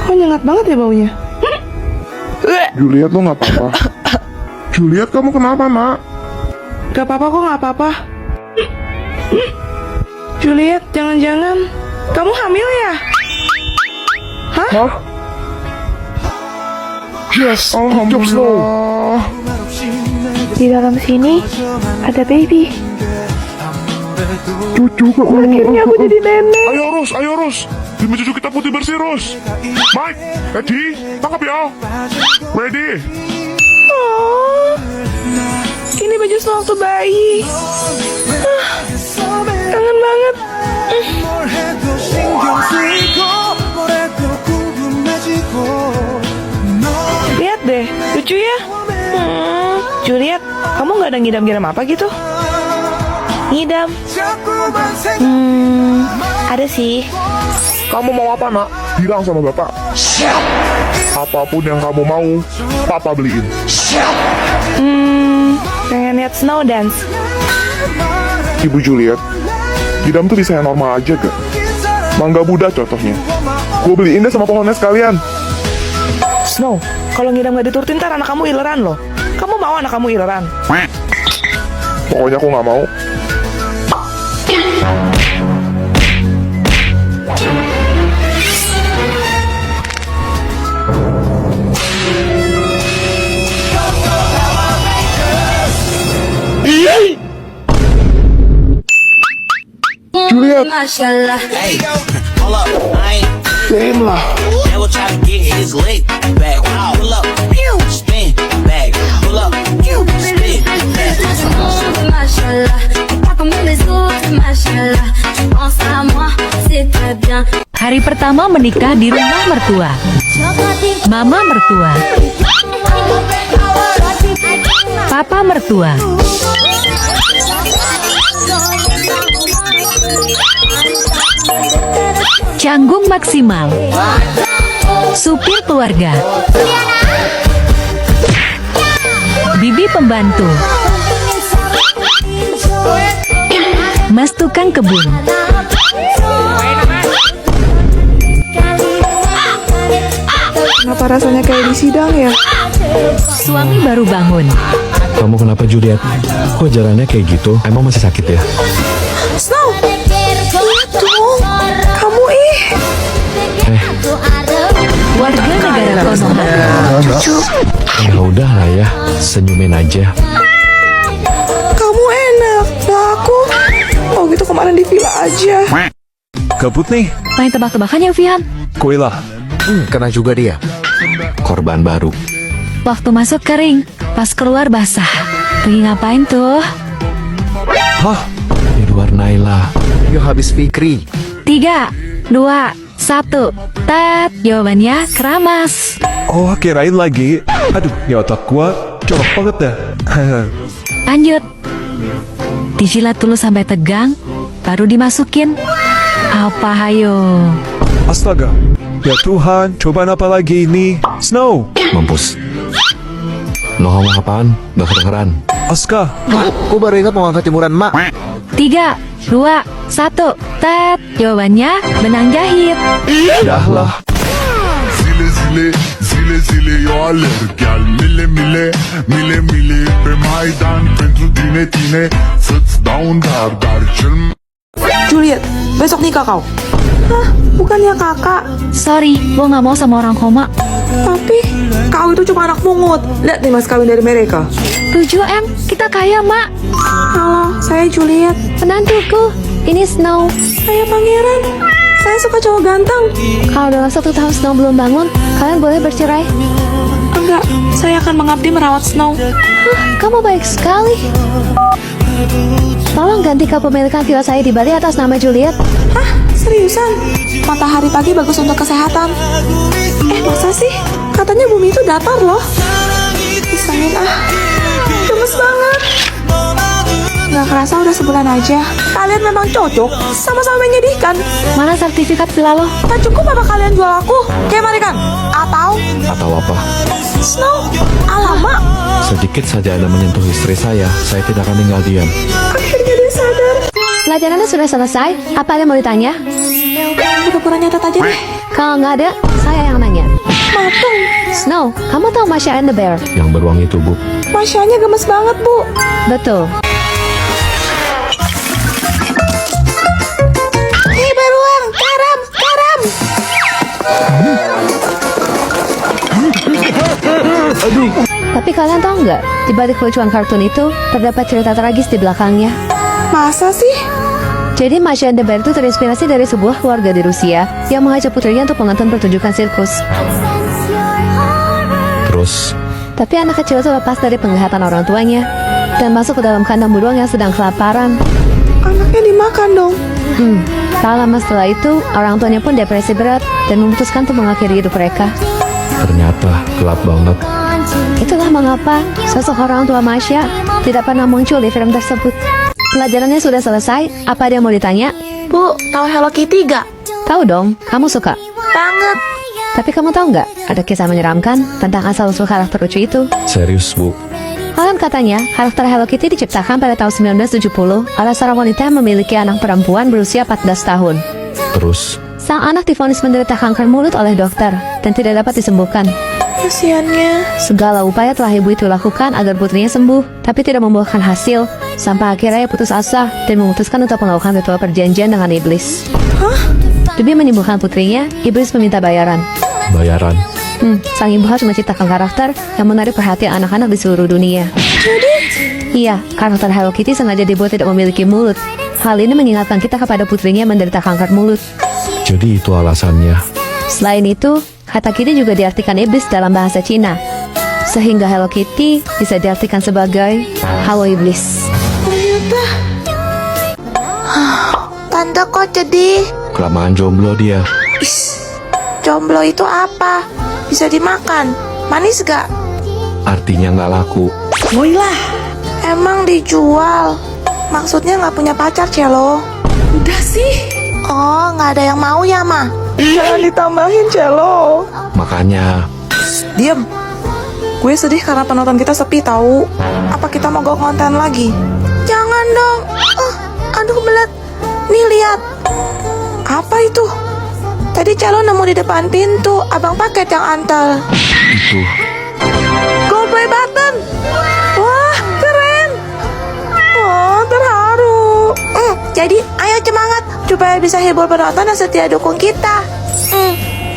Kok nyengat banget ya baunya? Juliet, lo nggak apa-apa? Juliet, kamu kenapa, nak? Gak apa-apa kok, gak apa-apa. Juliet, jangan-jangan kamu hamil ya? Hah? Hah? Yes, alhamdulillah. Di dalam sini ada baby. Cucu kok. Akhirnya aku jadi nenek. Ayo Rus. Demi cucu kita putih bersih, Rus. Mike, Eddie, tangkap ya. Ready? Oh, ini baju Snow waktu bayi. Kangen banget. Lihat deh, lucu ya. Juliet, kamu nggak ada ngidam-ngidam apa gitu? Ngidam? Ada sih. Kamu mau apa, nak? Bilang sama bapak. Apapun yang kamu mau, papa beliin. Pengen lihat Snow dance. Ibu Juliet, ngidam tuh bisa yang normal aja gak? Mangga Buddha contohnya. Gue beliin deh sama pohonnya sekalian. Snow, kalau ngidam nggak diturutin ntar anak kamu ileran loh. Kamu mau anak kamu ileran? Pokoknya aku nggak mau. Juliet, Mashallah. Hey, hold up, I ain't same lah. never try to get his leg back. Pull up, spin back. Pull up, spin back. Mashallah. Pas comme les autres, mashallah. Tu penses à moi, c'est très bien. Hari pertama menikah di rumah mertua. Mama mertua. Papa mertua. Canggung maksimal. Supir keluarga. Bibi pembantu. Mas tukang kebun. Kenapa rasanya kayak di sidang ya? Suami baru bangun. Kamu kenapa, Juliet? Kok jalannya kayak gitu? Emang masih sakit ya? Snow, lihat dong. Kamu Warga negara Konoha. Cucu, Ya udah lah ya, senyumin aja. kamu enak. Nah aku, oh gitu kemarin di villa aja. Gabut nih, Main tebak-tebakan ya, Vihan? kue lah. Kena juga dia. Korban baru. Waktu masuk kering, pas keluar basah. Pergi ngapain tuh? Hah? Di luar Naila. Yo habis Fikri. 3, 2, 1. Tet, jawabannya keramas. Oh, kirain lagi. Aduh, ya otak gua colok banget dah. Lanjut. Dijilat dulu sampai tegang, baru dimasukin. Apa hayo? Astaga. Ya Tuhan, cobaan apa lagi ini? Snow, Mampus. Lo ngomong apaan? Gak kedengeran. Aska, Aku baru ingat mau angkat jemuran mak. 3, 2, 1. Tet, jawabannya benang jahit. dah lah. Zile zile yo alerg gel mile pe Maidan pentru tine să-ți dau un dar cel Juliet, besok nikah kau? Hah, bukannya kakak. Sorry, gua nggak mau sama orang koma. Tapi kau itu cuma anak pungut. Lihat nih mas kawin dari mereka. 7M, kita kaya, Mak. Halo, saya Juliet. Penantuku, ini Snow. Saya pangeran. Saya suka cowok ganteng. Kalau dalam 1 tahun Snow belum bangun, kalian boleh bercerai. Enggak, saya akan mengabdi merawat Snow. Kamu baik sekali. Tolong ganti kepemilikan villa saya di Bali atas nama Juliet. Hah, seriusan? Matahari pagi bagus untuk kesehatan. Masa sih? Katanya bumi itu datar loh. Disangin gemes banget. Nggak kerasa udah sebulan aja. Kalian memang cocok, sama-sama menyedihkan. Mana sertifikat villa lo? Tak cukup apa kalian jual aku? Kayak Marikan? Atau Atau apa? Snow? Alamak, Sedikit saja Anda menyentuh istri saya tidak akan tinggal diam. akhirnya dia sadar. Pelajarannya sudah selesai. Apa ada yang mau ditanya? Pura-pura nyatet aja deh. Kalau nggak ada, saya yang nanya. Mateng. Snow, kamu tahu Masha and the Bear? Yang beruang itu, Bu. Masyanya gemes banget, Bu. Betul. Hei beruang, karam, karam. Tapi kalian tahu nggak, di balik kelucuan kartun itu, terdapat cerita tragis di belakangnya. Masa sih? Jadi Masha and the Bear itu terinspirasi dari sebuah keluarga di Rusia yang mengajak putrinya untuk menonton pertunjukan sirkus. Terus, Tapi anak kecil itu lepas dari penglihatan orang tuanya dan masuk ke dalam kandang beruang yang sedang kelaparan. Anaknya dimakan dong. Tak lama setelah itu, orang tuanya pun depresi berat dan memutuskan untuk mengakhiri hidup mereka. ternyata gelap banget. Itulah mengapa sosok orang tua Masha tidak pernah muncul di film tersebut. Pelajarannya sudah selesai, apa ada yang mau ditanya? Bu, tahu Hello Kitty gak? Tahu dong, kamu suka. Banget. Tapi kamu tahu nggak, ada kisah menyeramkan tentang asal-usul karakter lucu itu? Serius, Bu? Konon katanya, karakter Hello Kitty diciptakan pada tahun 1970 oleh seorang wanita yang memiliki anak perempuan berusia 14 tahun. Terus, Sang anak divonis menderita kanker mulut oleh dokter dan tidak dapat disembuhkan. Kasiannya. Segala upaya telah ibu itu lakukan agar putrinya sembuh, tapi tidak membuahkan hasil. Sampai akhirnya ia putus asa dan memutuskan untuk melakukan ritual perjanjian dengan iblis. Demi menyembuhkan putrinya, iblis meminta bayaran. bayaran. Sang ibu harus menciptakan karakter yang menarik perhatian anak-anak di seluruh dunia. Iya, karakter Hello Kitty sengaja dibuat tidak memiliki mulut. Hal ini mengingatkan kita kepada putrinya yang menderita kanker mulut. Jadi itu alasannya. Selain itu, kata Kitty juga diartikan iblis dalam bahasa Cina. Sehingga Hello Kitty bisa diartikan sebagai halo iblis. Tante kok sedih? Kelamaan jomblo dia. Jomblo itu apa? Bisa dimakan? Manis gak? Artinya nggak laku. Emang dijual? Maksudnya nggak punya pacar, Celo? Udah sih. Oh, nggak ada yang mau ya, Ma? Jangan ditambahin, Celo. Makanya, Diem. Gue sedih karena penonton kita sepi tahu. Apa kita mau go konten lagi? Jangan dong. Aduh belat. Nih lihat. Apa itu? Tadi Celo nemu di depan pintu. Abang paket yang antal. itu. Gold play button. Wah, keren. Oh, terharu. Jadi, ayo semangat supaya bisa hibur penonton yang setia dukung kita.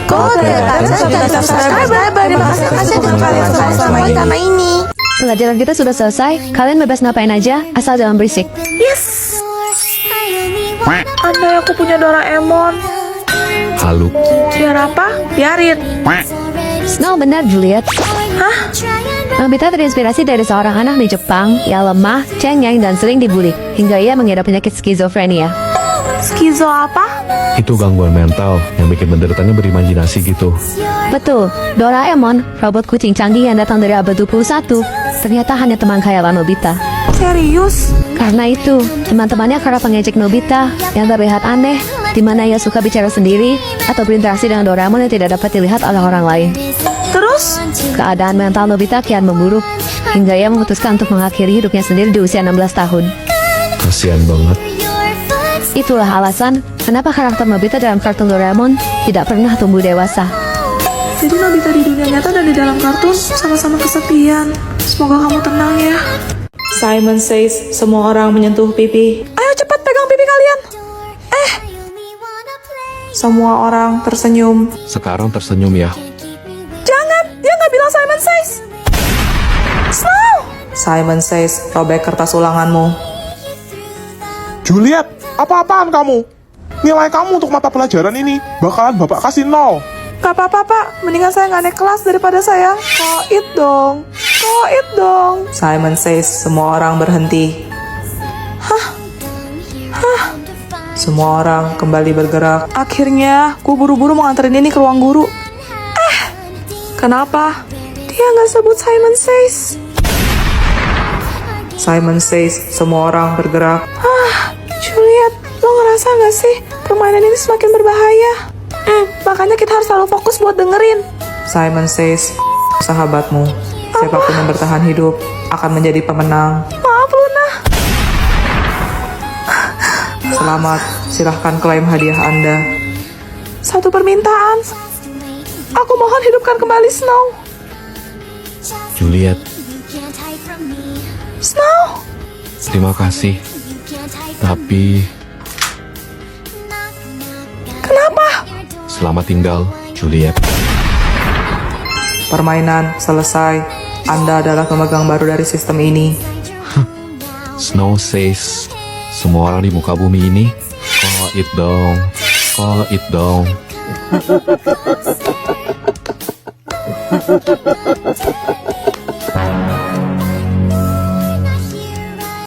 Gold play button dan subscriber. Terima kasih untuk kalian selama ini. Pelajaran kita sudah selesai, kalian bebas ngapain aja, asal jangan berisik. Yes. Andai aku punya Doraemon. Halu. Biar apa? Biarin. Snow benar, Juliet. Hah? Nobita terinspirasi dari seorang anak di Jepang yang lemah, cengeng, dan sering dibully, hingga ia mengidap penyakit skizofrenia. Skizo apa? Itu gangguan mental yang bikin penderitanya berimajinasi gitu. Betul, Doraemon, robot kucing canggih yang datang dari abad 21, ternyata hanya teman khayalan Nobita. Serius? Karena itu, teman-temannya kerap mengejek Nobita yang terlihat aneh, di mana ia suka bicara sendiri atau berinteraksi dengan Doraemon yang tidak dapat dilihat oleh orang lain. Terus? Keadaan mental Nobita kian memburuk, hingga ia memutuskan untuk mengakhiri hidupnya sendiri di usia 16 tahun. Kasian banget. Itulah alasan kenapa karakter Nobita dalam kartun Doraemon tidak pernah tumbuh dewasa. Jadi Nobita di dunia nyata dan di dalam kartun sama-sama kesepian. Semoga kamu tenang ya. Simon says semua orang menyentuh pipi. Ayo cepat pegang pipi kalian. Semua orang tersenyum. Sekarang tersenyum ya. Jangan, dia nggak bilang Simon says. Snow. Simon says robek kertas ulanganmu. Juliet, apa-apaan kamu? Nilai kamu untuk mata pelajaran ini bakalan bapak kasih 0. Gak apa-apa pak, mendingan saya nggak naik kelas daripada saya koit dong. Koit dong. Simon says semua orang berhenti. Semua orang kembali bergerak. Akhirnya, gue buru-buru mengantarin ini ke ruang guru. Kenapa? Dia nggak sebut Simon says. Simon says semua orang bergerak. Juliet, lo ngerasa nggak sih permainan ini semakin berbahaya? Makanya kita harus selalu fokus buat dengerin. Simon says, sahabatmu, siapapun yang bertahan hidup akan menjadi pemenang. Maaf Luna. Selamat, silahkan klaim hadiah Anda. Satu permintaan. Aku mohon hidupkan kembali Snow. Juliet, Snow! terima kasih. Tapi Kenapa? selamat tinggal, Juliet. Permainan selesai. Anda adalah pemegang baru dari sistem ini. Snow says, semua orang di muka bumi ini, call it dong, call it dong.